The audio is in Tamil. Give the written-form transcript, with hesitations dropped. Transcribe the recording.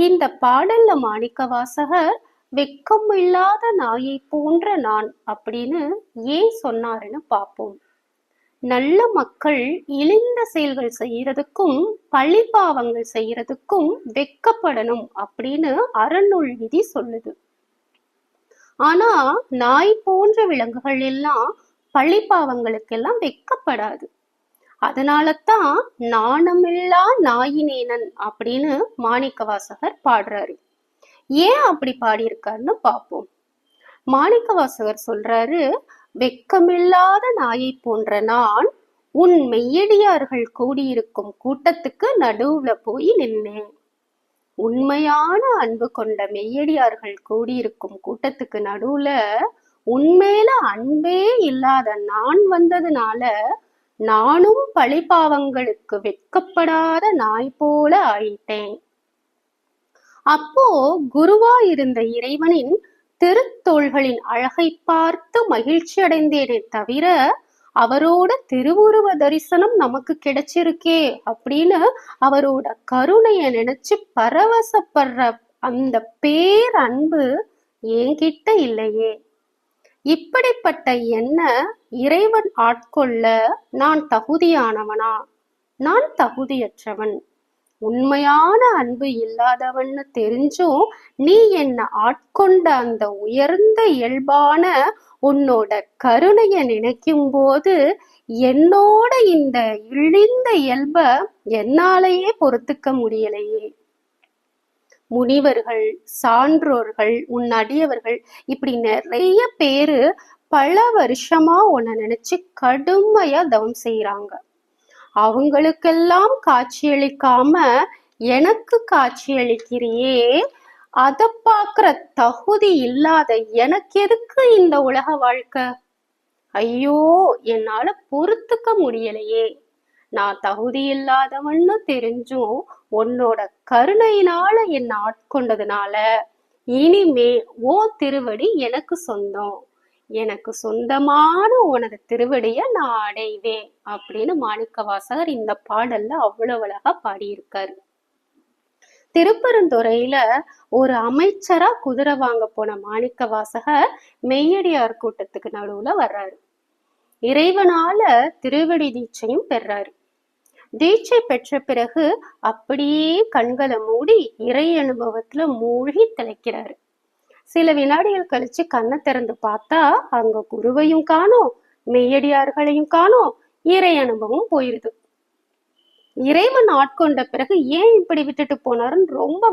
இந்த பாடல்ல மாணிக்கவாசகர் வெக்கம் இல்லாத நாயை போன்ற நான் அப்படின்னு ஏன் சொன்னாருன்னு பார்ப்போம். நல்ல மக்கள் இழிந்த செயல்கள் செய்யறதுக்கும் பழி பாவங்கள் செய்யறதுக்கும் வெக்கப்படணும் அப்படின்னு அறநூல் விதி சொல்லுது. ஆனா நாய் போன்ற விலங்குகள் எல்லாம் பழி பாவங்களுக்கெல்லாம் வெக்கப்படாது. அதனாலதான் நாணமில்லா நாயினேனன் அப்படின்னு மாணிக்கவாசகர் பாடுறாரு. ஏன் அப்படி பாடியிருக்காருன்னு பார்ப்போம். மாணிக்கவாசகர் சொல்றாரு, வெக்கமில்லாத நாயை போன்ற நான் உன் மெய்யடியார்கள் கூடியிருக்கும் கூட்டத்துக்கு நடுவுல போய் நின்னேன். உண்மையான அன்பு கொண்ட மெய்யடியார்கள் கூடியிருக்கும் கூட்டத்துக்கு நடுவுல உண்மையில அன்பே இல்லாத நான் வந்ததுனால நானும் பழிபாவங்களுக்கு வெட்கப்படாத நாய் போல ஆயிட்டேன். அப்போ குருவா இருந்த இறைவனின் திருத்தோள்களின் அழகை பார்த்து மகிழ்ச்சி அடைந்தேனே தவிர அவரோட திருவுருவ தரிசனம் நமக்கு கிடைச்சிருக்கே அப்படின்னு அவரோட கருணைய நினைச்சு பரவசப்படுற அந்த பேரன்பு என்கிட்ட இல்லையே. இப்படிப்பட்ட என்ன இறைவன் ஆட்கொள்ள நான் தகுதியானவனா? நான் தகுதியற்றவன். உண்மையான அன்பு இல்லாதவன்னு தெரிஞ்சும் நீ என்ன ஆட்கொண்ட அந்த உயர்ந்த இயல்பான உன்னோட கருணைய நினைக்கும் போது என்னோட இந்த இழிந்த இயல்ப என்னாலேயே பொறுத்துக்க முடியலையே. முனிவர்கள், சான்றோர்கள், உன் அடியவர்கள் இப்படி நிறைய பேரு பல வருஷமா உன்னை நினைச்சு கடுமையா தவம் செய்யறாங்க. அவங்களுக்கெல்லாம் காட்சியளிக்காம எனக்கு காட்சியளிக்கிறியே, அத பாக்குற தகுதி இல்லாத எனக்கு எதுக்கு இந்த உலக வாழ்க்கை? ஐயோ, என்னால பொறுத்துக்க முடியலையே. நான் தகுதி இல்லாதவன்னு தெரிஞ்சும் உன்னோட கருணையினால என்ன ஆட்கொண்டதுனால இனிமே ஓ திருவடி எனக்கு சொந்தம். எனக்கு சொந்தமான உனது திருவடிய நான் அடைவேன் அப்படின்னு மாணிக்கவாசகர் இந்த பாடல்ல அவ்வளவு அழகா பாடியிருக்காரு. திருப்பெருந்துறையில ஒரு அமைச்சரா குதிரை வாங்க போன மாணிக்கவாசகர் மெய்யடியார் கூட்டத்துக்கு நடுவுல வர்றாரு. இறைவனால திருவடி தீட்சையும் பெறாரு. தீட்சை பெற்ற பிறகு அப்படியே கண்களை மூடி இறை அனுபவத்துல மூழ்கி திளைக்கிறாரு. சில வினாடிகள் கழிச்சு கண்ணை திறந்து பார்த்தா அங்க குருவையும் காணோம், மெய்யடியார்களையும் காணோம், இறை அனுபவம் போயிருது. இறைவன் ஆட்கொண்ட பிறகு ஏன் இப்படி விட்டுட்டு போனாருன்னு ரொம்ப